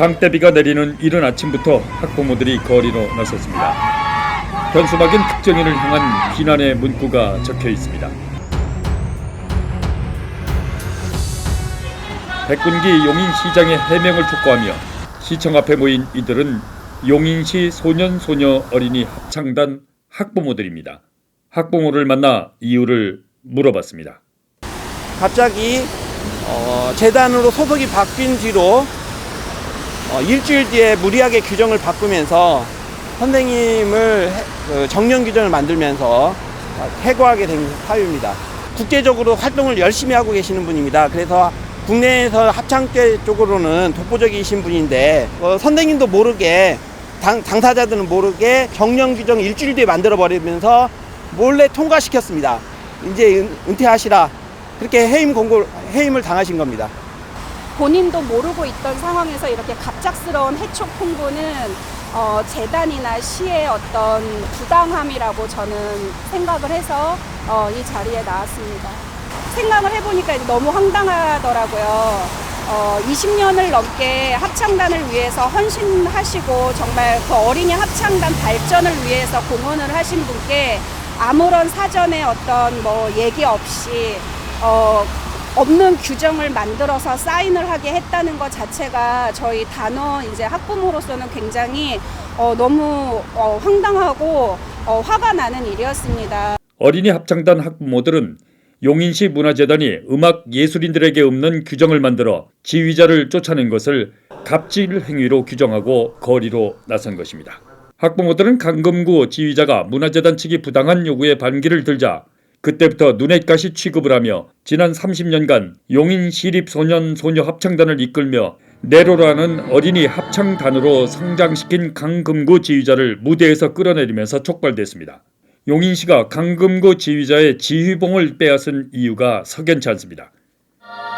장대비가 내리는 이른 아침부터 학부모들이 거리로 나섰습니다. 현수막엔 특정인을 향한 비난의 문구가 적혀 있습니다. 백군기 용인시장의 해명을 촉구하며 시청 앞에 모인 이들은 용인시 소년소녀 어린이 합창단 학부모들입니다. 학부모를 만나 이유를 물어봤습니다. 갑자기 재단으로 소속이 바뀐 뒤로 일주일 뒤에 무리하게 규정을 바꾸면서 선생님을 정년 규정을 만들면서 해고하게 된 사유입니다. 국제적으로 활동을 열심히 하고 계시는 분입니다. 그래서 국내에서 합창계 쪽으로는 독보적이신 분인데 선생님도 모르게 당사자들은 모르게 정년 규정 일주일 뒤에 만들어 버리면서 몰래 통과시켰습니다. 이제 은퇴하시라 그렇게 해임을 당하신 겁니다. 본인도 모르고 있던 상황에서 이렇게 갑작스러운 해촉 홍보는 재단이나 시의 어떤 부당함이라고 저는 생각을 해서 이 자리에 나왔습니다. 생각을 해보니까 너무 황당하더라고요. 20년을 넘게 합창단을 위해서 헌신하시고 정말 그 어린이 합창단 발전을 위해서 공헌을 하신 분께 아무런 사전에 어떤 얘기 없이 없는 규정을 만들어서 사인을 하게 했다는 것 자체가 저희 단원 이제 학부모로서는 굉장히 너무 황당하고 화가 나는 일이었습니다. 어린이 합창단 학부모들은 용인시 문화재단이 음악 예술인들에게 없는 규정을 만들어 지휘자를 쫓아낸 것을 갑질 행위로 규정하고 거리로 나선 것입니다. 학부모들은 강금구 지휘자가 문화재단 측이 부당한 요구에 반기를 들자 그때부터 눈엣가시 취급을 하며 지난 30년간 용인시립소년소녀 합창단을 이끌며 내로라는 어린이 합창단으로 성장시킨 강금구 지휘자를 무대에서 끌어내리면서 촉발됐습니다. 용인시가 강금구 지휘자의 지휘봉을 빼앗은 이유가 석연치 않습니다.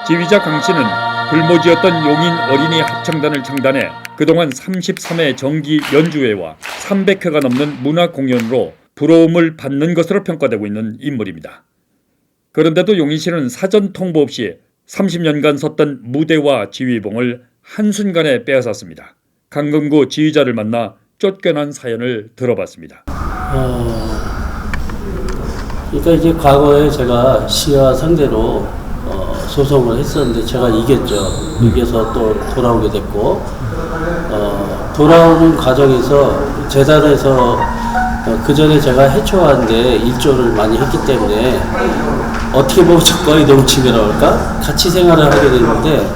지휘자 강 씨는 불모지였던 용인 어린이 합창단을 창단해 그동안 33회 정기 연주회와 300회가 넘는 문화 공연으로 부러움을 받는 것으로 평가되고 있는 인물입니다. 그런데도 용인시는 사전 통보 없이 30년간 섰던 무대와 지휘봉을 한순간에 빼앗았습니다. 강금구 지휘자를 만나 쫓겨난 사연을 들어봤습니다. 그러니까 이제 과거에 제가 시와 상대로 소송을 했었는데 제가 이겼죠. 이겨서 또 돌아오게 됐고 돌아오는 과정에서 재단에서 그 전에 제가 해초하는데 일조를 많이 했기 때문에 어떻게 보면 적거리 동침이라고 할까? 같이 생활을 하게 됐는데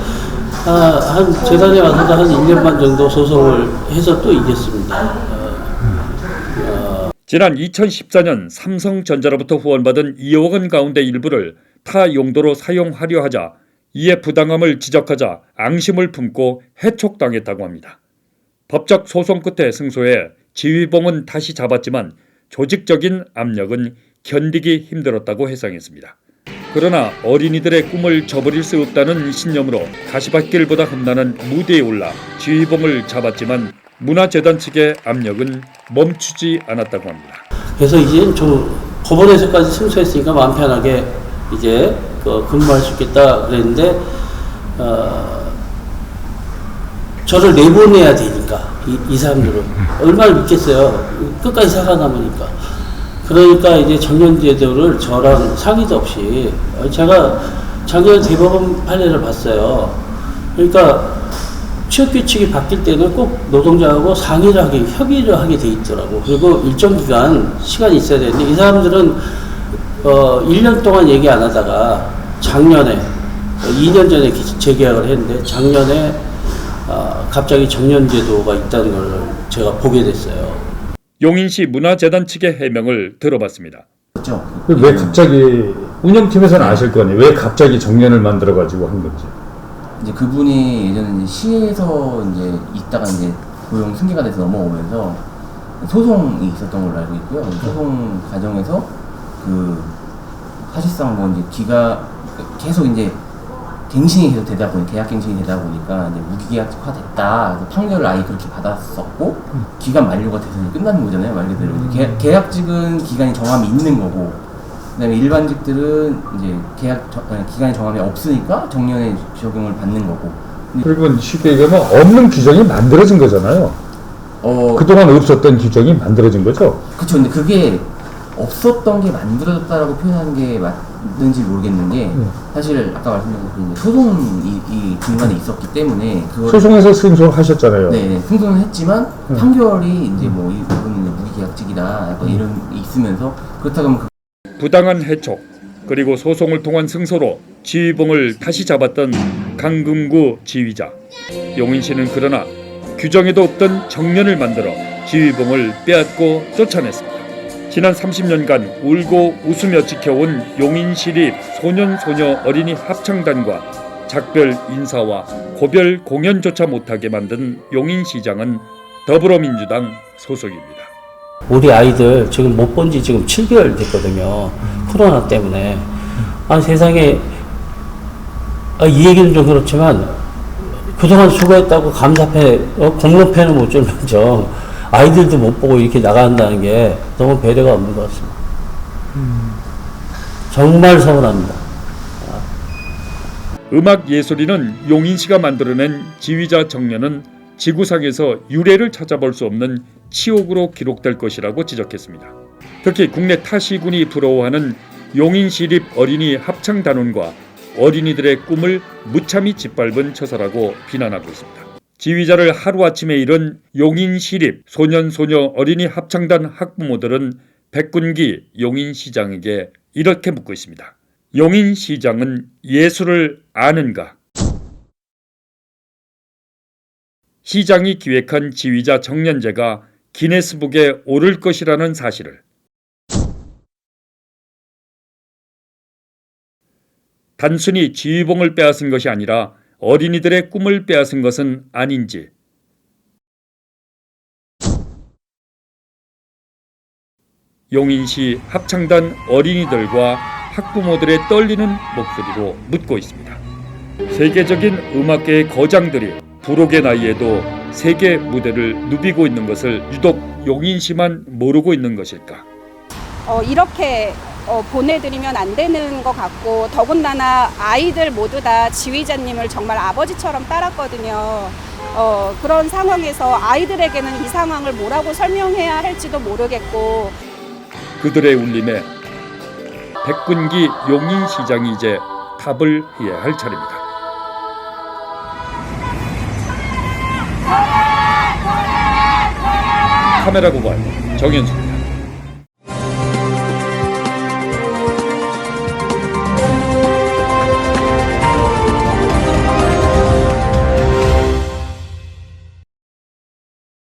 한 재단에 와서도 한 1년 반 정도 소송을 해서 또 이겼습니다. 지난 2014년 삼성전자로부터 후원받은 2억 원 가운데 일부를 타 용도로 사용하려 하자 이에 부당함을 지적하자 앙심을 품고 해촉당했다고 합니다. 법적 소송 끝에 승소해 지휘봉은 다시 잡았지만 조직적인 압력은 견디기 힘들었다고 해상했습니다. 그러나 어린이들의 꿈을 저버릴 수 없다는 신념으로 가시밭길보다 험난한 무대에 올라 지휘봉을 잡았지만 문화재단 측의 압력은 멈추지 않았다고 합니다. 그래서 이제 좀 법원에서까지 승소했으니까 마음 편하게 이제 근무할 수 있겠다 그랬는데 저를 내보내야 되니까 이 사람들은 얼마나 믿겠어요. 끝까지 살아남으니까. 그러니까 이제 정년제도를 저랑 상의도 없이 제가 작년에 대법원 판례를 봤어요. 그러니까 취업규칙이 바뀔 때는 꼭 노동자하고 협의를 하게 돼 있더라고. 그리고 일정 기간 시간이 있어야 되는데 이 사람들은 1년 동안 얘기 안 하다가 작년에 2년 전에 재계약을 했는데 작년에 갑자기 정년제도가 있다는 걸 제가 보게 됐어요. 용인시 문화재단 측의 해명을 들어봤습니다. 왜 갑자기 운영팀에서는 아실 거 아니에요? 왜 갑자기 정년을 만들어가지고 한 건지. 이제 그분이 예전에 시에서 이제 있다가 이제 고용 승계가 돼서 넘어오면서 소송이 있었던 걸로 알고 있고요. 소송 과정에서 사실상 이제 계속 이제 갱신이 계속 되다 보니 계약갱신이 되다 보니까 이제 무기계약화 됐다. 그래서 판결을 아예 그렇게 받았었고 기간 만료가 돼서 끝나는 거잖아요, 말 그대로. 계약직은 기간이 정함이 있는 거고, 그다음에 일반직들은 이제 기간이 정함이 없으니까 정년에 적용을 받는 거고. 그리고 쉽게 얘기하면 없는 규정이 만들어진 거잖아요. 그동안 없었던 규정이 만들어진 거죠. 그쵸. 근데 그게 없었던 게 만들어졌다라고 표현하는 게 맞는지 모르겠는 게 사실 아까 말씀드린 소송이 이 중간에 있었기 때문에 그걸 소송에서 승소하셨잖아요. 네, 승소는 했지만 판결이 이제 뭐 이 부분은 무기계약직이다 약간 이런 게 있으면서 그렇다고 하면 부당한 해촉 그리고 소송을 통한 승소로 지휘봉을 다시 잡았던 강금구 지휘자 용인 씨는 그러나 규정에도 없던 정년을 만들어 지휘봉을 빼앗고 쫓아냈습니다. 지난 30년간 울고 웃으며 지켜온 용인시립 소년소녀 어린이 합창단과 작별 인사와 고별 공연조차 못하게 만든 용인시장은 더불어민주당 소속입니다. 우리 아이들 지금 못 본 지 지금 7개월 됐거든요. 코로나 때문에. 세상에, 이 얘기는 좀 그렇지만, 그동안 수고했다고 감사패, 공로패는 못 줄면서 아이들도 못 보고 이렇게 나간다는 게 너무 배려가 없는 것 같습니다. 정말 서운합니다. 음악 예술인은 용인시가 만들어낸 지휘자 정년은 지구상에서 유례를 찾아볼 수 없는 치욕으로 기록될 것이라고 지적했습니다. 특히 국내 타시군이 부러워하는 용인시립 어린이 합창단원과 어린이들의 꿈을 무참히 짓밟은 처사라고 비난하고 있습니다. 지휘자를 하루아침에 잃은 용인시립 소년소녀 어린이 합창단 학부모들은 백군기 용인시장에게 이렇게 묻고 있습니다. 용인시장은 예술을 아는가? 시장이 기획한 지휘자 정년제가 기네스북에 오를 것이라는 사실을, 단순히 지휘봉을 빼앗은 것이 아니라 어린이들의 꿈을 빼앗은 것은 아닌지, 용인시 합창단 어린이들과 학부모들의 떨리는 목소리로 묻고 있습니다. 세계적인 음악계의 거장들이 불혹의 나이에도 세계 무대를 누비고 있는 것을 유독 용인시만 모르고 있는 것일까? 이렇게 보내드리면 안 되는 것 같고, 더군다나 아이들 모두 다 지휘자님을 정말 아버지처럼 따랐거든요. 그런 상황에서 아이들에게는 이 상황을 뭐라고 설명해야 할지도 모르겠고, 그들의 울림에 백군기 용인시장이 이제 답을 해야 할 차례입니다. 카메라 고발 정현수입니다.